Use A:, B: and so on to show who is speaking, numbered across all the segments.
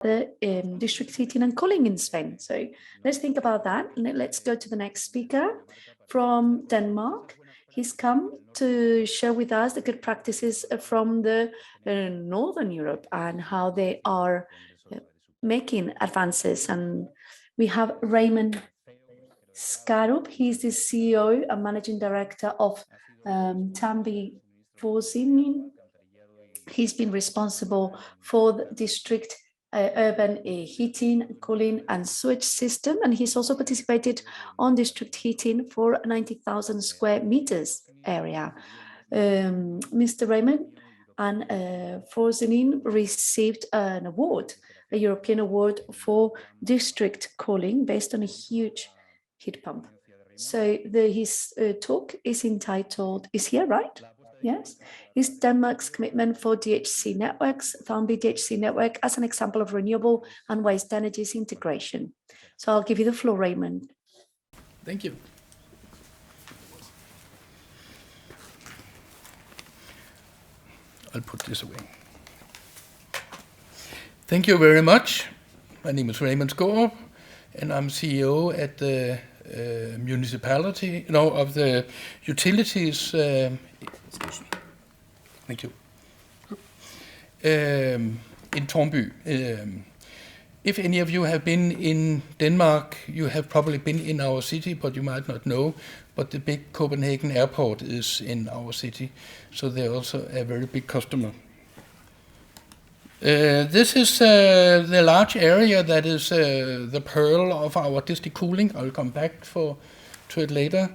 A: the district heating and cooling in Spain. So let's think about that. Let's go to the next speaker from Denmark. He's come to share with us the good practices from the Northern Europe and how they are making advances. And we have Raymond Skaarup. He's the CEO and managing director of Taarnby Forsyning. He's been responsible for the district urban heating, cooling, and sewage system, and he's also participated on district heating for 90,000 square meters area. Mr. Raymond and Forsyning received an award, a European award for district cooling based on a huge heat pump. So his talk is entitled, is here, right? Yes, is Denmark's commitment for DHC networks, Taarnby DHC network, as an example of renewable and waste energies integration. So I'll give you the floor, Raymond.
B: Thank you. I'll put this away. Thank you very much. My name is Raymond Skaarup, and I'm CEO at the of the utilities. Thank you. In Taarnby. If any of you have been in Denmark, you have probably been in our city, but you might not know. But the big Copenhagen airport is in our city, so they're also a very big customer. This is the large area that is the pearl of our district cooling. I'll come back to it later.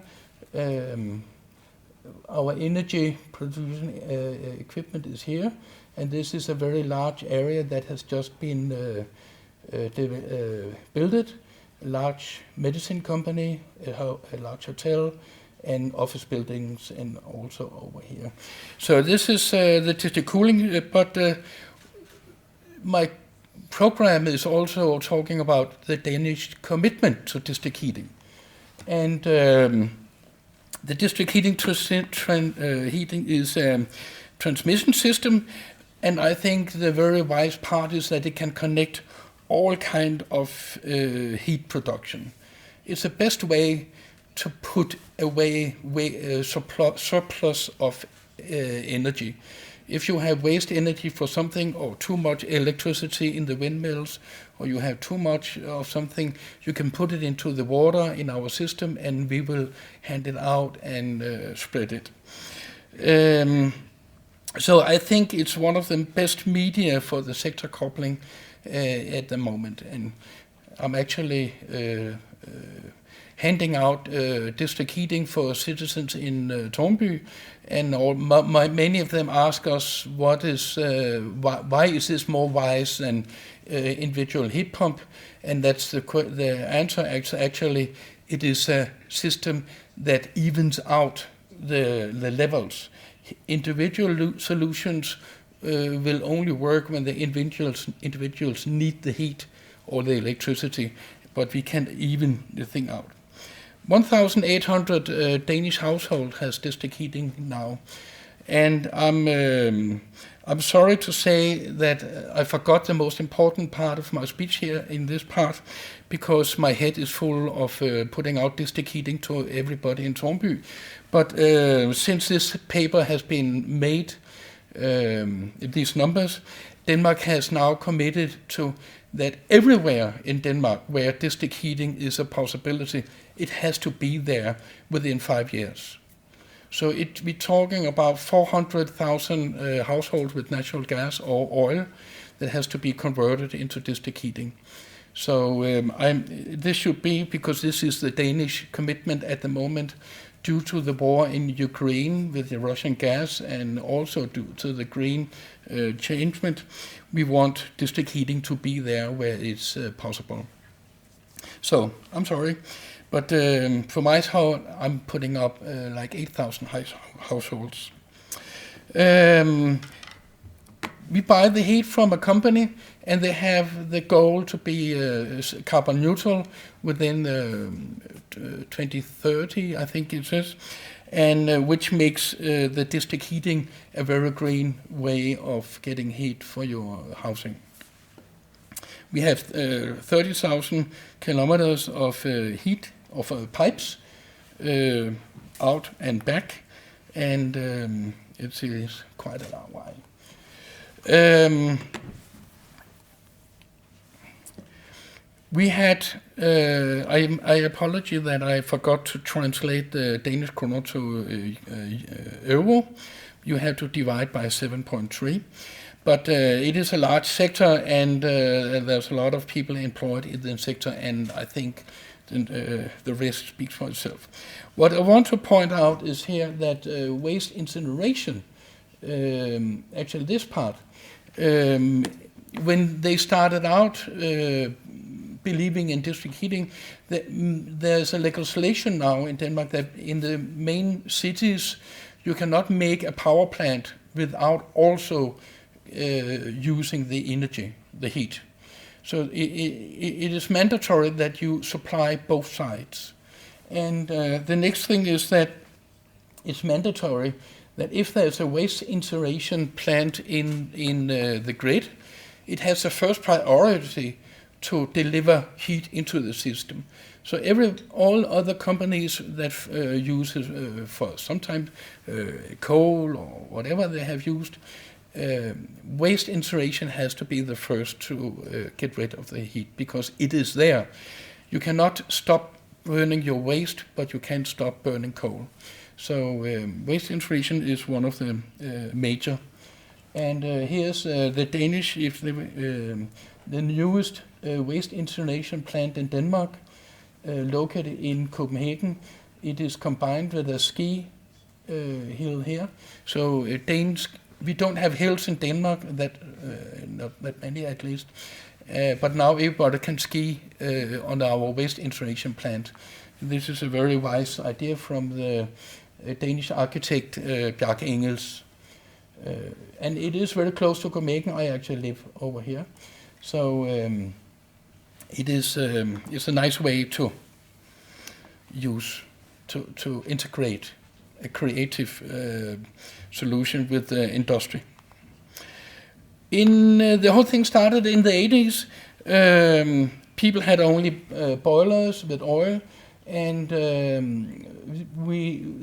B: Our energy producing equipment is here, and this is a very large area that has just been built. A large medicine company, a large hotel, and office buildings, and also over here. So this is the district cooling, but my program is also talking about the Danish commitment to district heating. And the district heating heating is a transmission system, and I think the very wise part is that it can connect all kind of heat production. It's the best way to put away surplus of energy. If you have waste energy for something, or too much electricity in the windmills, or you have too much of something, you can put it into the water in our system, and we will hand it out and spread it. So I think it's one of the best media for the sector coupling at the moment, and I'm actually handing out district heating for citizens in Taarnby, and many of them ask us, why is this more wise than individual heat pump? And that's the answer. Actually, it is a system that evens out the levels. Individual solutions will only work when the individuals need the heat or the electricity, but we can't even the thing out. 1,800 Danish households has district heating now, and I'm sorry to say that I forgot the most important part of my speech here in this part, because my head is full of putting out district heating to everybody in Taarnby. But since this paper has been made, these numbers, Denmark has now committed to that everywhere in Denmark where district heating is a possibility, it has to be there within 5 years. So we're talking about 400,000 households with natural gas or oil that has to be converted into district heating. So this should be, because this is the Danish commitment at the moment, due to the war in Ukraine with the Russian gas, and also due to the green changement, we want district heating to be there where it's possible. So, I'm sorry, but for my house, I'm putting up like 8,000 households. We buy the heat from a company, and they have the goal to be carbon neutral within 2030, I think it says, and which makes the district heating a very green way of getting heat for your housing. We have 30,000 kilometers of heat, of pipes, out and back, and it is quite a long while. We had, I apologize that I forgot to translate the Danish kroner to euro. You have to divide by 7.3. But it is a large sector, and there's a lot of people employed in the sector, and I think the rest speaks for itself. What I want to point out is here that waste incineration, actually this part, when they started out believing in district heating, there's a legislation now in Denmark that in the main cities you cannot make a power plant without also using the energy, the heat. So it is mandatory that you supply both sides. And the next thing is that it's mandatory that if there's a waste incineration plant in the grid, it has a first priority to deliver heat into the system. So all other companies that use for sometimes coal or whatever they have used, waste incineration has to be the first to get rid of the heat because it is there. You cannot stop burning your waste, but you can't stop burning coal. So waste incineration is one of the major. And here's the Danish, the newest waste incineration plant in Denmark, located in Copenhagen. It is combined with a ski hill here. So we don't have hills in Denmark, not that many at least, but now everybody can ski on our waste incineration plant. This is a very wise idea from the Danish architect Bjarke Ingels. And it is very close to Copenhagen. I actually live over here. So it's a nice way to use, to integrate a creative solution with the industry. The whole thing started in the 80s. People had only boilers with oil, and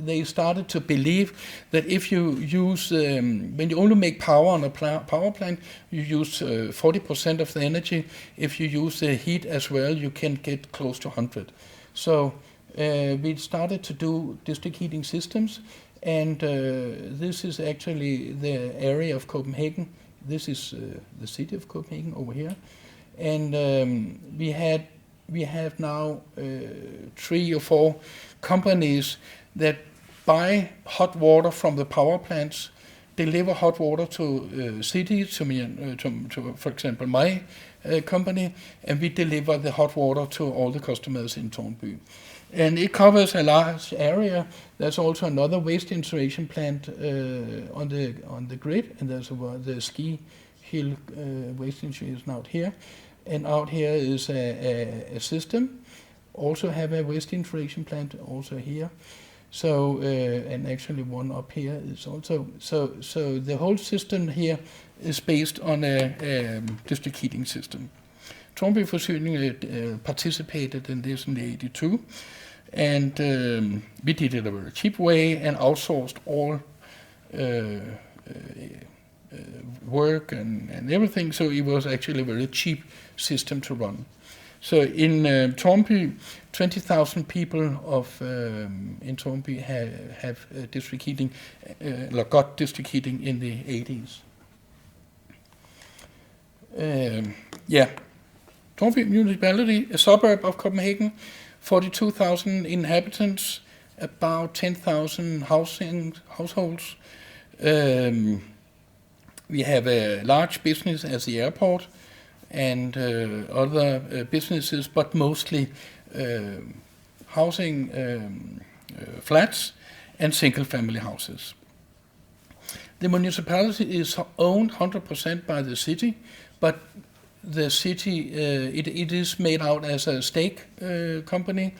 B: they started to believe that if you use, when you only make power on a power plant, you use 40% of the energy. If you use the heat as well, you can get close to 100. So we started to do district heating systems, and this is actually the area of Copenhagen. This is the city of Copenhagen over here, and we have now 3 or 4 companies that buy hot water from the power plants, deliver hot water to cities, to for example my company, and we deliver the hot water to all the customers in Taarnby. And it covers a large area. There's also another waste incineration plant on the grid, and there's the ski hill waste incineration out here. And out here is a system. Also have a waste incineration plant also here. So and actually one up here is also so the whole system here is based on a district heating system. Taarnby Forsyning participated in this in the 82, and we did it a very cheap way and outsourced all work and everything. So it was actually a very cheap system to run. So in Taarnby, 20,000 people in Taarnby have district heating, got district heating in the 80s. Taarnby municipality, a suburb of Copenhagen, 42,000 inhabitants, about 10,000 households. We have a large business as the airport and other businesses, but mostly housing flats and single-family houses. The municipality is owned 100% by the city, but the city, it is made out as a stake company,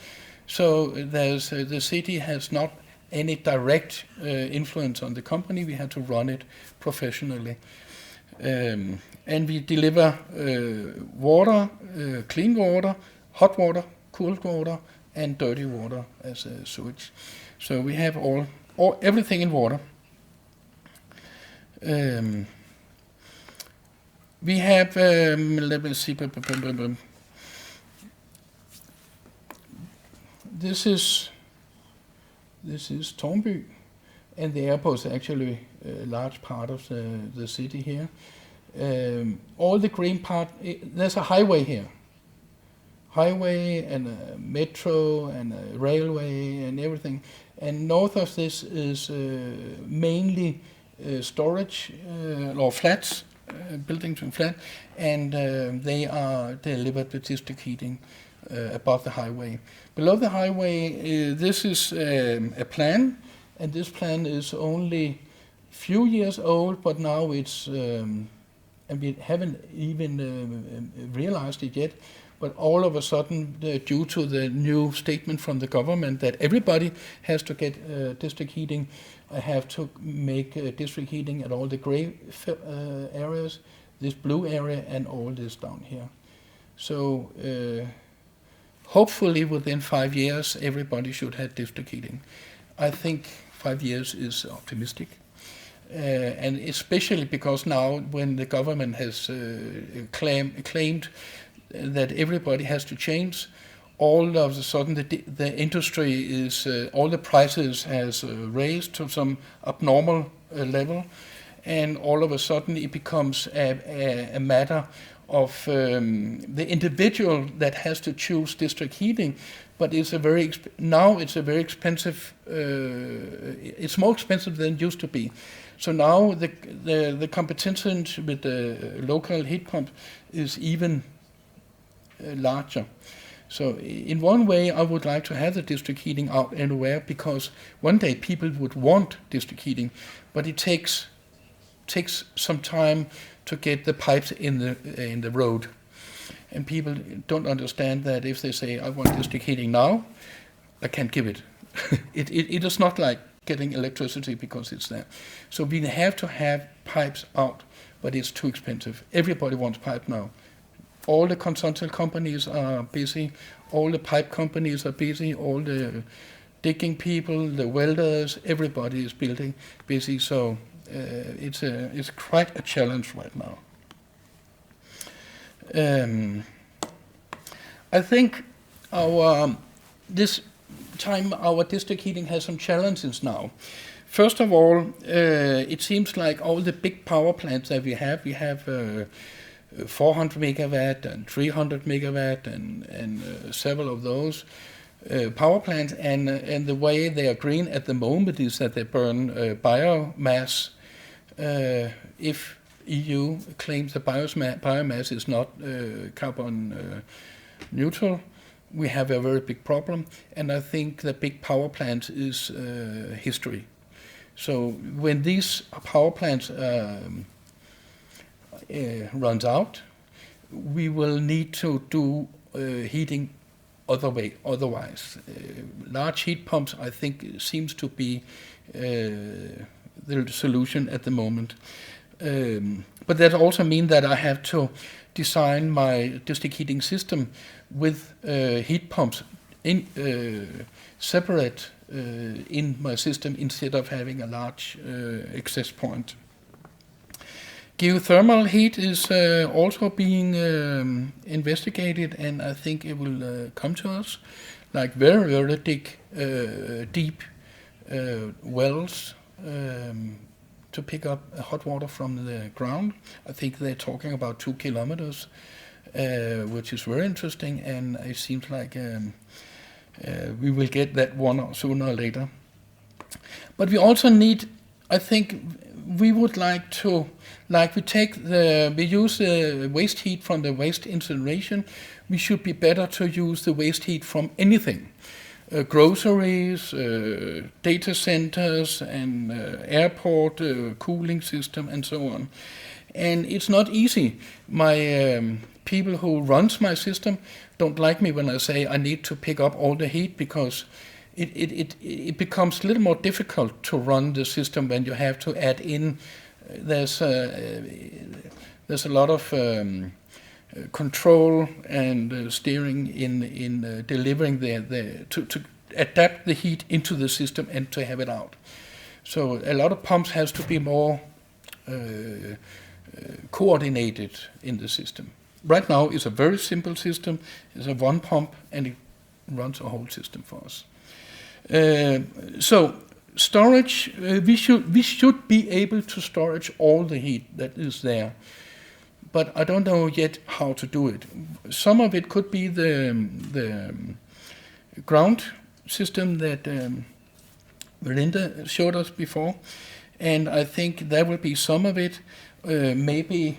B: so the city has not any direct influence on the company. We had to run it professionally. And we deliver water, clean water, hot water, cold water, and dirty water as a sewage. So we have everything in water. We have, let me see, this is Taarnby, and the airport is actually a large part of the city here. All the green part, there's a highway here. Highway and a metro and a railway and everything. And north of this is mainly storage or flats, buildings and flats, and they are delivered with district heating above the highway. Below the highway, this is a plan, and this plan is only few years old, but now it's, and we haven't even realized it yet, but all of a sudden, due to the new statement from the government that everybody has to get district heating, I have to make district heating at all the gray areas, this blue area, and all this down here. So hopefully within 5 years, everybody should have district heating. I think 5 years is optimistic. And especially because now when the government has claimed that everybody has to change, all of a sudden the industry is, all the prices has raised to some abnormal level, and all of a sudden it becomes a matter of the individual that has to choose district heating, but it's now it's a very expensive, it's more expensive than it used to be. So now the competition with the local heat pump is even larger. So in one way, I would like to have the district heating out anywhere, because one day people would want district heating, but it takes some time to get the pipes in the road, and people don't understand that if they say I want district heating now, I can't give it. It is not like getting electricity because it's there. So we have to have pipes out, but it's too expensive. Everybody wants pipe now. All the consulting companies are busy, all the pipe companies are busy, all the digging people, the welders, everybody is busy. So it's quite a challenge right now. I think this time our district heating has some challenges now. First of all, it seems like all the big power plants that we have 400 megawatt and 300 megawatt and several of those power plants, and the way they are green at the moment is that they burn biomass. If EU claims the biomass is not carbon neutral, we have a very big problem, and I think the big power plants is history. So when these power plants runs out, we will need to do heating otherwise. Large heat pumps, I think, seems to be the solution at the moment. But that also means that I have to design my district heating system with heat pumps separate in my system instead of having a large access point. Geothermal heat is also being investigated, and I think it will come to us, like very, very deep wells to pick up hot water from the ground. I think they're talking about 2 kilometers, which is very interesting, and it seems like we will get that one sooner or later. But we also need, I think, we would like to, we use the waste heat from the waste incineration. We should be better to use the waste heat from anything. Groceries, data centers, and airport cooling system, and so on. And it's not easy. My people who runs my system don't like me when I say I need to pick up all the heat, because it becomes a little more difficult to run the system when you have to add in there's a lot of control and steering in delivering to adapt the heat into the system and to have it out. So a lot of pumps has to be more coordinated in the system. Right now it's a very simple system. It's a one pump and it runs a whole system for us. So storage, we should be able to storage all the heat that is there. But I don't know yet how to do it. Some of it could be the ground system that Melinda showed us before, and I think there will be some of it, maybe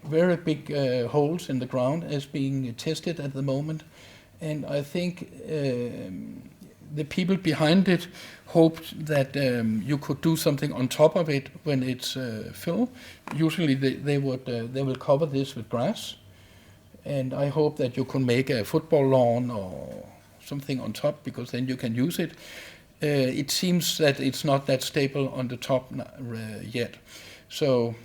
B: very big holes in the ground as being tested at the moment, and I think the people behind it hoped that you could do something on top of it when it's filled. Usually they will cover this with grass, and I hope that you can make a football lawn or something on top, because then you can use it. It seems that it's not that stable on the top yet. So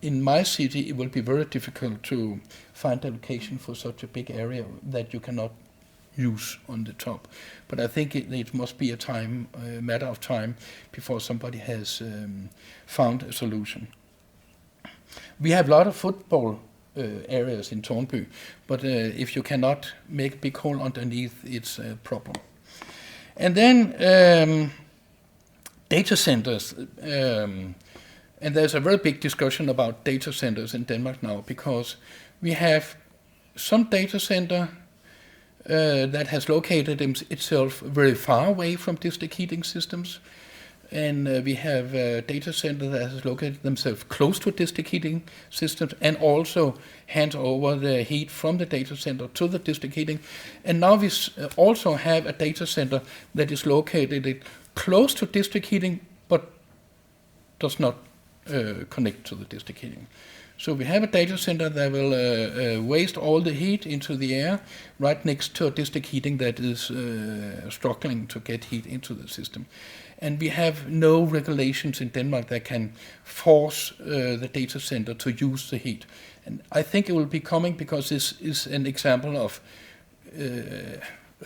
B: in my city it will be very difficult to find a location for such a big area that you cannot use on the top. But I think it must be a matter of time before somebody has found a solution. We have a lot of football areas in Taarnby, but if you cannot make a big hole underneath, it's a problem. And then data centers. And there's a very big discussion about data centers in Denmark now, because we have some data center that has located itself very far away from district heating systems, and we have a data center that has located themselves close to district heating systems and also hands over the heat from the data center to the district heating. And now we also have a data center that is located close to district heating but does not connect to the district heating. So we have a data center that will waste all the heat into the air right next to a district heating that is struggling to get heat into the system. And we have no regulations in Denmark that can force the data center to use the heat. And I think it will be coming, because this is an example of a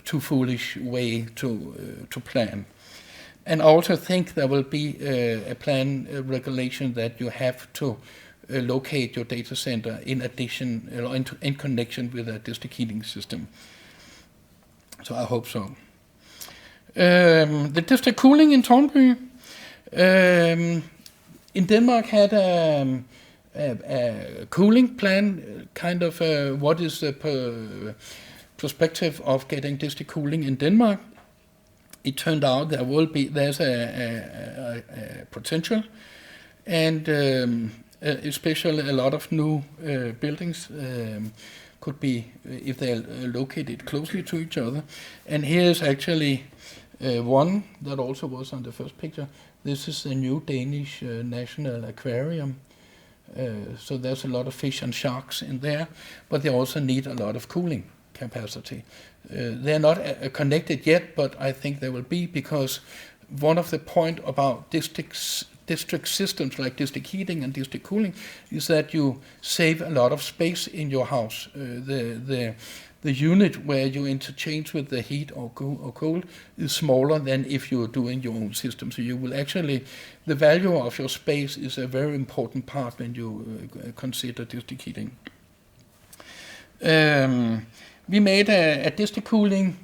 B: too foolish way to plan. And I also think there will be a regulation that you have to locate your data center in addition, in connection with a district heating system. So I hope so. The district cooling in Taarnby in Denmark had a cooling plan, kind of what is the perspective of getting district cooling in Denmark. It turned out there's a potential, and especially a lot of new buildings could be, if they're located closely to each other. And here is actually one that also was on the first picture. This is the new Danish National Aquarium. So there's a lot of fish and sharks in there, but they also need a lot of cooling capacity. They're not connected yet, but I think they will be, because one of the point about district systems like district heating and district cooling is that you save a lot of space in your house. The unit where you interchange with the heat or cold is smaller than if you're doing your own system. So you will actually, the value of your space is a very important part when you consider district heating. We made a district cooling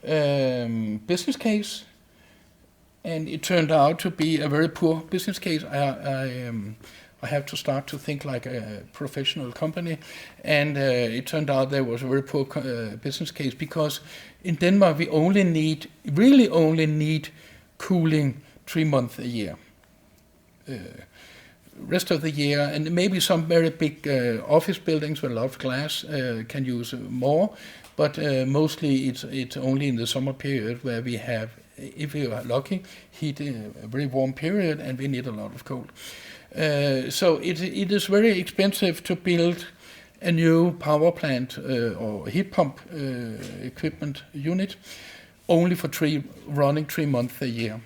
B: business case, and it turned out to be a very poor business case. I have to start to think like a professional company, and it turned out there was a very poor business case, because in Denmark we really only need cooling 3 months a year. Rest of the year, and maybe some very big office buildings with a lot of glass can use more, but mostly it's only in the summer period where we have, if we are lucky, heat a very warm period, and we need a lot of cold. So it is very expensive to build a new power plant or heat pump equipment unit only for running 3 months a year.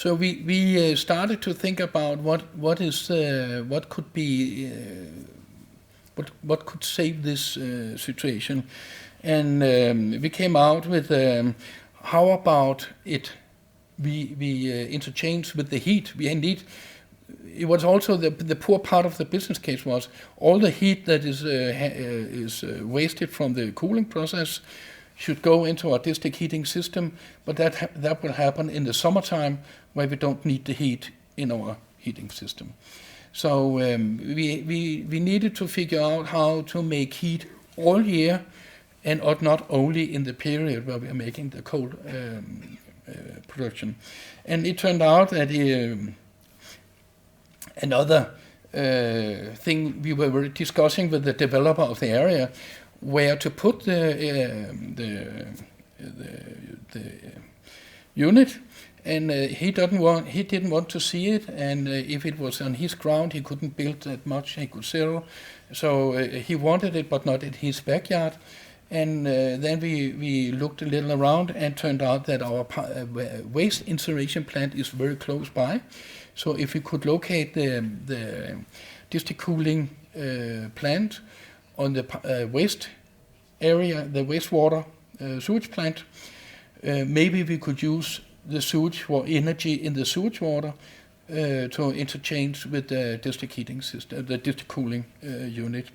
B: So we started to think about what could be what could save this situation, and we came out with how about it we interchange with the heat. We need. It was also the poor part of the business case was all the heat that is wasted from the cooling process should go into our district heating system, but that will happen in the summertime where we don't need the heat in our heating system. So we needed to figure out how to make heat all year and not only in the period where we are making the cold production. And it turned out that another thing we were discussing with the developer of the area, where to put the unit, and he didn't want to see it, and if it was on his ground, he couldn't build that much he could sell. So he wanted it, but not in his backyard. And then we looked a little around, and turned out that our waste incineration plant is very close by. So if we could locate the district cooling plant on the waste area, the wastewater sewage plant, maybe we could use the sewage for energy in the sewage water to interchange with the district heating system, the district cooling unit.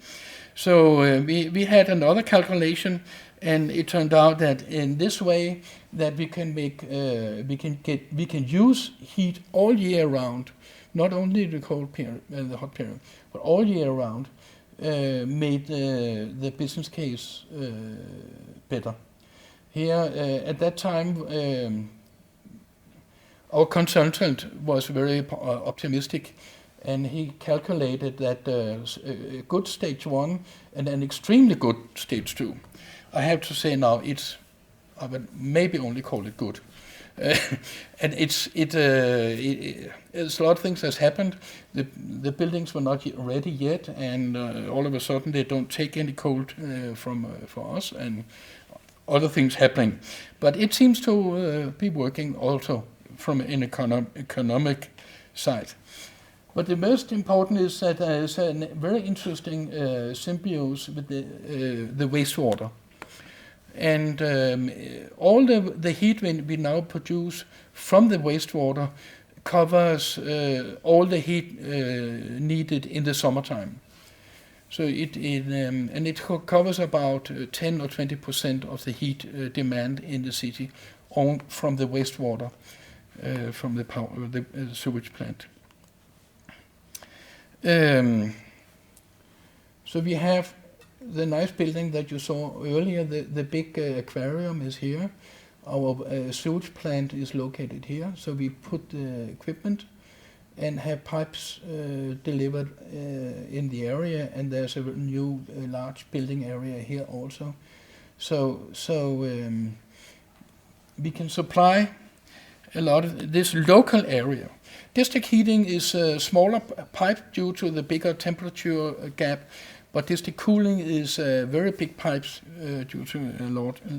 B: So we had another calculation, and it turned out that in this way that we can make we can use heat all year round, not only the cold period, the hot period, but all year round. Made the business case better. Here at that time, our consultant was very optimistic, and he calculated that a good stage 1 and an extremely good stage 2. I have to say now I would maybe only call it good. And it's a lot of things has happened. The buildings were not ready yet, and all of a sudden they don't take any cold for us, and other things happening. But it seems to be working also from an economic side. But the most important is that there is a very interesting symbiosis with the wastewater. And all the heat we now produce from the wastewater covers all the heat needed in the summertime. So it covers about 10 or 20% of the heat demand in the city from the wastewater, from the sewage plant. So we have the nice building that you saw earlier, the big aquarium is here. Our sewage plant is located here. So we put the equipment and have pipes delivered in the area, and there's a new large building area here also. So we can supply a lot of this local area. District heating is a smaller pipe due to the bigger temperature gap, but district cooling is very big pipes due to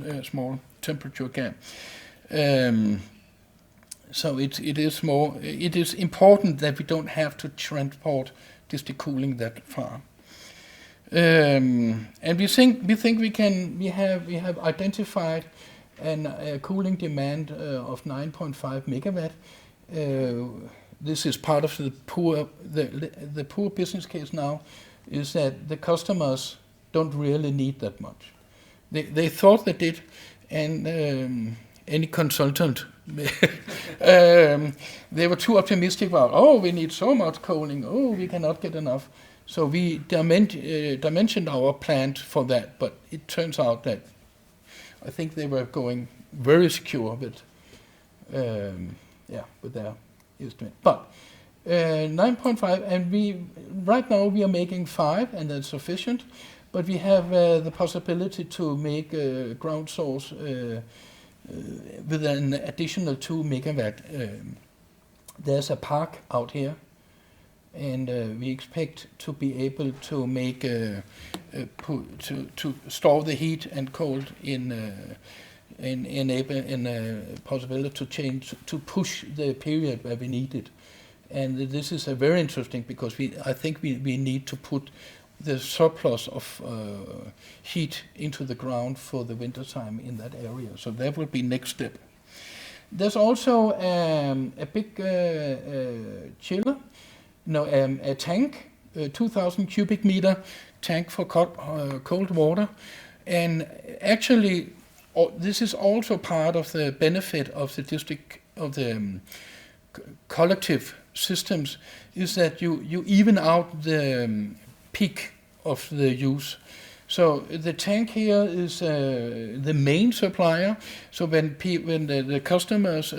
B: a small temperature gap. So it is important that we don't have to transport district cooling that far. And we think we have identified a cooling demand of 9.5 megawatt. This is part of the poor business case now, is that the customers don't really need that much. They thought they did, and any consultant, they were too optimistic about, we need so much cooling, we cannot get enough. So we dimensioned our plant for that, but it turns out that I think they were going very secure with their estimate. But 9.5, and right now we are making 5, and that's sufficient. But we have the possibility to make ground source with an additional 2 megawatt. There's a park out here, and we expect to be able to make to store the heat and cold in in a possibility to change, to push the period where we need it. And this is a very interesting, because I think we need to put the surplus of heat into the ground for the winter time in that area. So that will be next step. There's also a big chiller, a tank, 2,000 cubic meter tank for cold water. And actually, this is also part of the benefit of the district, of the collective systems, is that you even out the peak of the use. So the tank here is the main supplier. So when the customers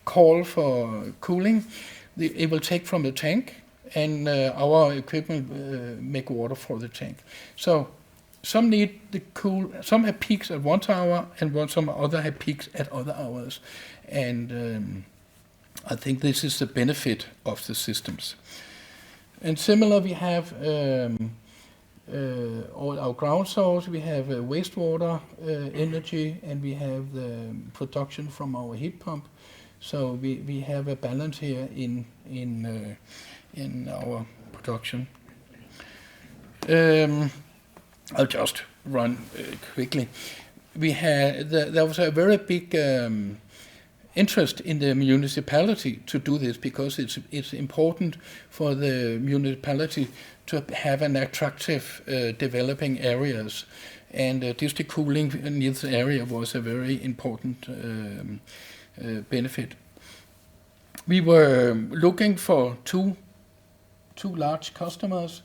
B: call for cooling, it will take from the tank, and our equipment make water for the tank. So some need the cool. Some have peaks at 1 hour, and some other have peaks at other hours. And I think this is the benefit of the systems. And similar, we have all our ground source, we have wastewater energy, and we have the production from our heat pump. So we have a balance here in our production. I'll just run quickly. There was a very big interest in the municipality to do this, because it's important for the municipality to have an attractive developing areas, and district cooling in this area was a very important benefit. We were looking for two large customers,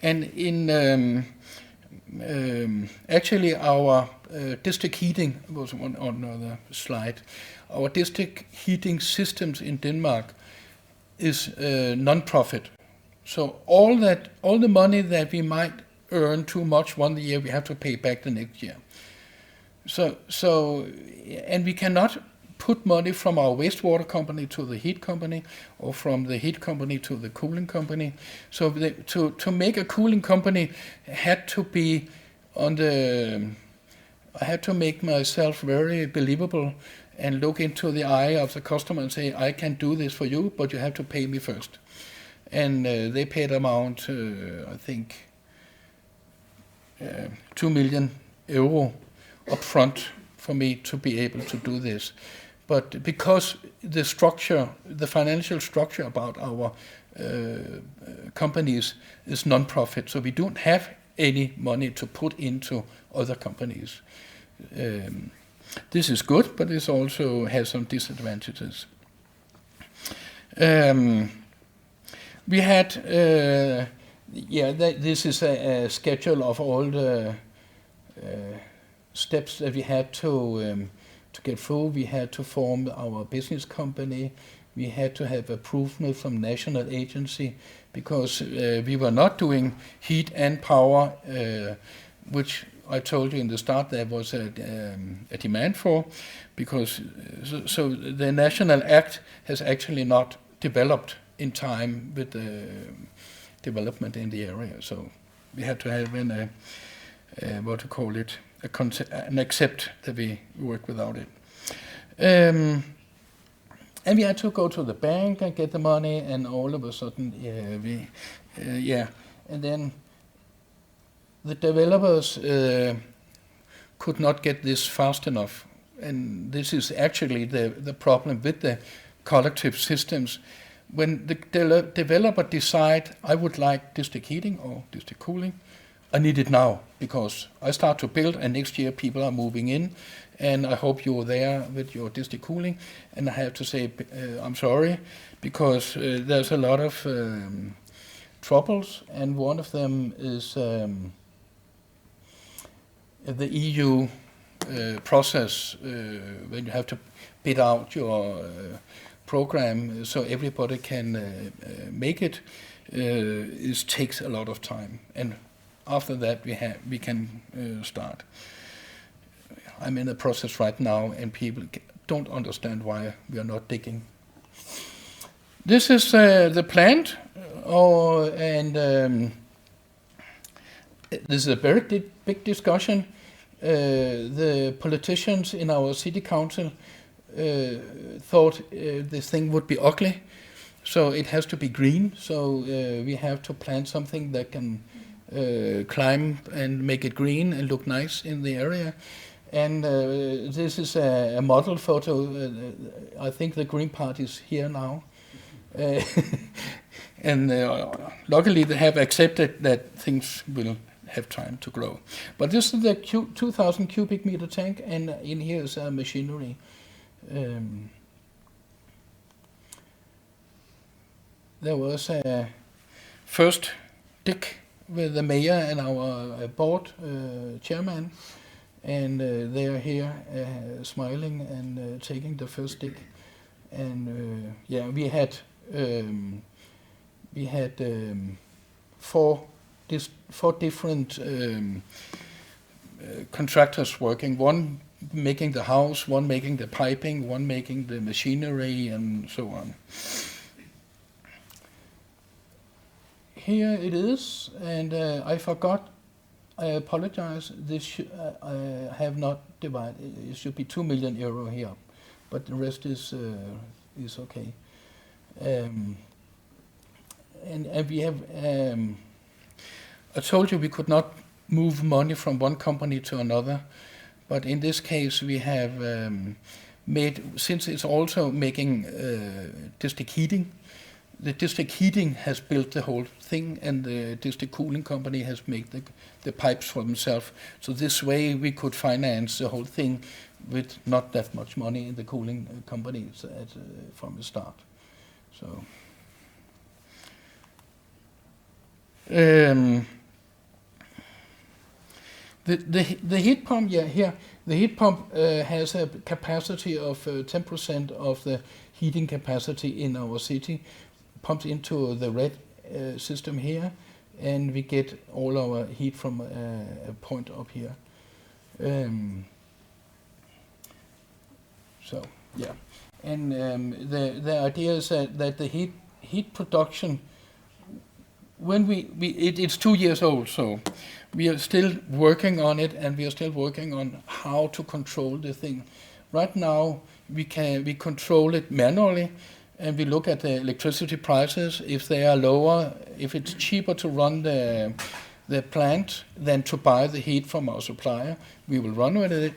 B: and in actually our district heating was on another slide. Our district heating systems in Denmark is non-profit. So all the money that we might earn too much one year, we have to pay back the next year. So and we cannot put money from our wastewater company to the heat company, or from the heat company to the cooling company. So to make a cooling company had to be I had to make myself very believable and look into the eye of the customer and say, I can do this for you, but you have to pay me first. And they paid amount, I think, 2 million euro up front for me to be able to do this. But because the financial structure about our companies is non-profit, so we don't have any money to put into other companies. This is good, but this also has some disadvantages. We had, this is a schedule of all the steps that we had to get through. We had to form our business company. We had to have approval from national agency, because we were not doing heat and power, which I told you in the start there was a demand for, because so the National Act has actually not developed in time with the development in the area. So we had to have an accept that we work without it. And we had to go to the bank and get the money, and all of a sudden, and then the developers could not get this fast enough. And this is actually the problem with the collective systems. When the developer decide, I would like district heating or district cooling, I need it now, because I start to build and next year people are moving in, and I hope you're there with your district cooling. And I have to say, I'm sorry, because there's a lot of troubles, and one of them is the EU process, when you have to bid out your program so everybody can make it, takes a lot of time. And after that, we can start. I'm in the process right now, and people don't understand why we are not digging. This is the plant, and this is a very big discussion. the politicians in our city council thought this thing would be ugly, so it has to be green. So we have to plant something that can climb and make it green and look nice in the area. And this is a model photo. I think the Green Party is here now. And luckily they have accepted that things will have time to grow. But this is the 2,000 cubic meter tank, and in here is machinery. There was a first dig with the mayor and our board chairman, and they are here smiling and taking the first dig. And yeah, we had four different contractors working. One making the house, one making the piping, one making the machinery, and so on. Here it is, and I forgot. I apologize. This I have not divided. It should be 2 million euro here, but the rest is okay. And we have. I told you we could not move money from one company to another, but in this case we have made, since it's also making district heating. The district heating has built the whole thing, and the district cooling company has made the pipes for themselves. So this way we could finance the whole thing with not that much money in the cooling companies from the start. So the heat pump, here the heat pump has a capacity of 10% of the heating capacity in our city. Pumps into the red system here, and we get all our heat from a point up here. So yeah, and the idea is that the heat production, when it's 2 years old, so we are still working on it, and we are still working on how to control the thing. Right now we control it manually. And we look at the electricity prices. If they are lower, if it's cheaper to run the plant than to buy the heat from our supplier, we will run with it,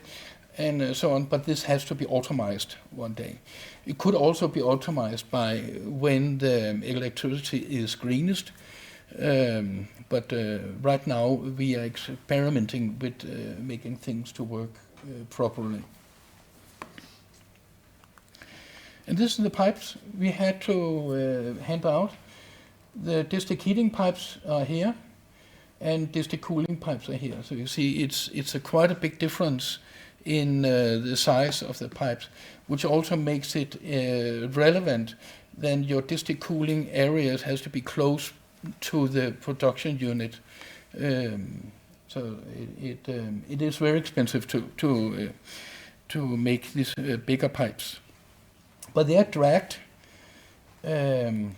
B: and so on. But this has to be automized one day. It could also be automized by when the electricity is greenest. But right now we are experimenting with making things to work properly. And this is the pipes we had to hand out. The district heating pipes are here, and district cooling pipes are here. So you see, it's quite a big difference in the size of the pipes, which also makes it relevant. Then your district cooling areas has to be close to the production unit. So it is very expensive to make these bigger pipes. But they are dragged. They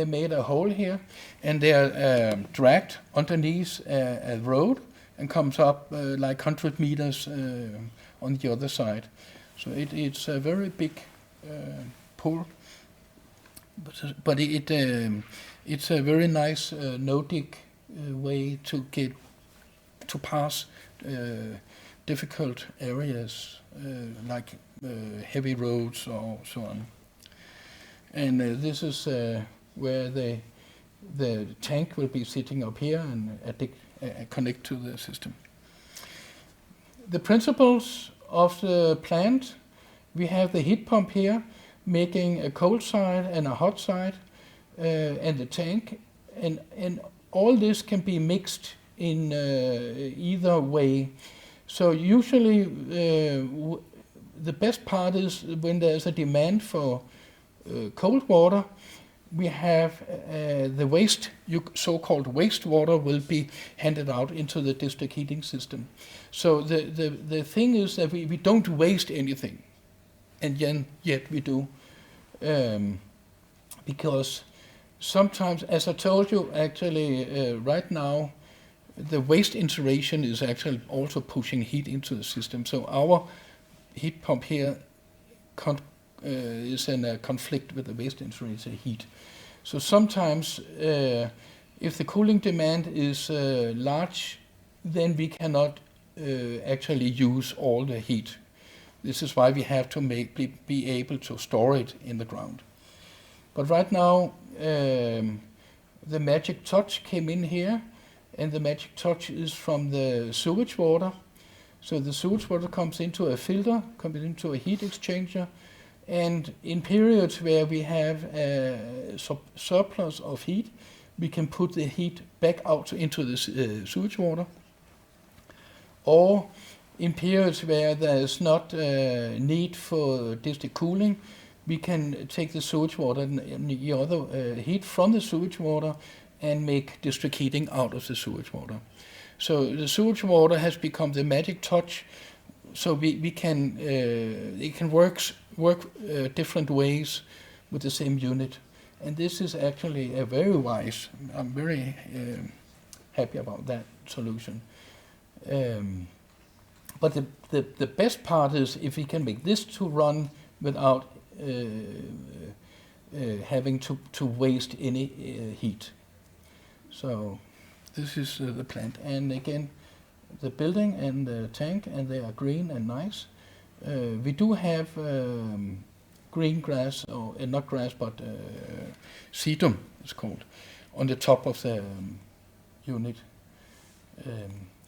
B: made a hole here, and they are dragged underneath a road and comes up like 100 meters on the other side. So it's a very big pull. But it's a very nice no-dig way to pass difficult areas like heavy roads or so on. And this is where the tank will be sitting up here and connect to the system. The principles of the plant: we have the heat pump here making a cold side and a hot side, and the tank, and all this can be mixed in either way. So usually the best part is when there's a demand for cold water, we have the waste, so-called wastewater, will be handed out into the district heating system. So the thing is that we don't waste anything, and yet we do, because sometimes, as I told you, actually right now the waste incineration is actually also pushing heat into the system. So our heat pump here is in a conflict with the waste incineration heat. So sometimes if the cooling demand is large, then we cannot actually use all the heat. This is why we have to be able to store it in the ground. But right now, the magic touch came in here, and the magic touch is from the sewage water. So the sewage water comes into a filter, comes into a heat exchanger, and in periods where we have a surplus of heat, we can put the heat back out into the sewage water. Or in periods where there is not need for district cooling, we can take the sewage water and the other heat from the sewage water and make district heating out of the sewage water. So the sewage water has become the magic touch. So it can work different ways with the same unit, and this is actually a very wise. I'm very happy about that solution. But the best part is if we can make this to run without having to waste any heat. So this is the plant, and again, the building and the tank, and they are green and nice. We do have green grass, or not grass, but sedum it's called, on the top of the unit.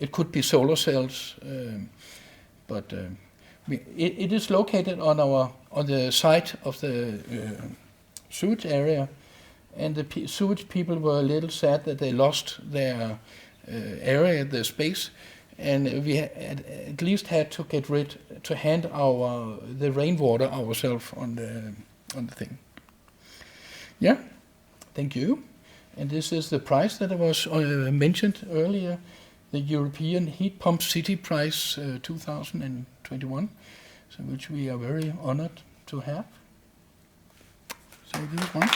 B: It could be solar cells, but it is located on the site of the sewage area, and the sewage people were a little sad that they lost their area, their space, and we at least had to hand the rainwater ourselves on the thing. Yeah, thank you. And this is the price that I was mentioned earlier, the European Heat Pump City Prize 2021, so which we are very honored to have. So this one.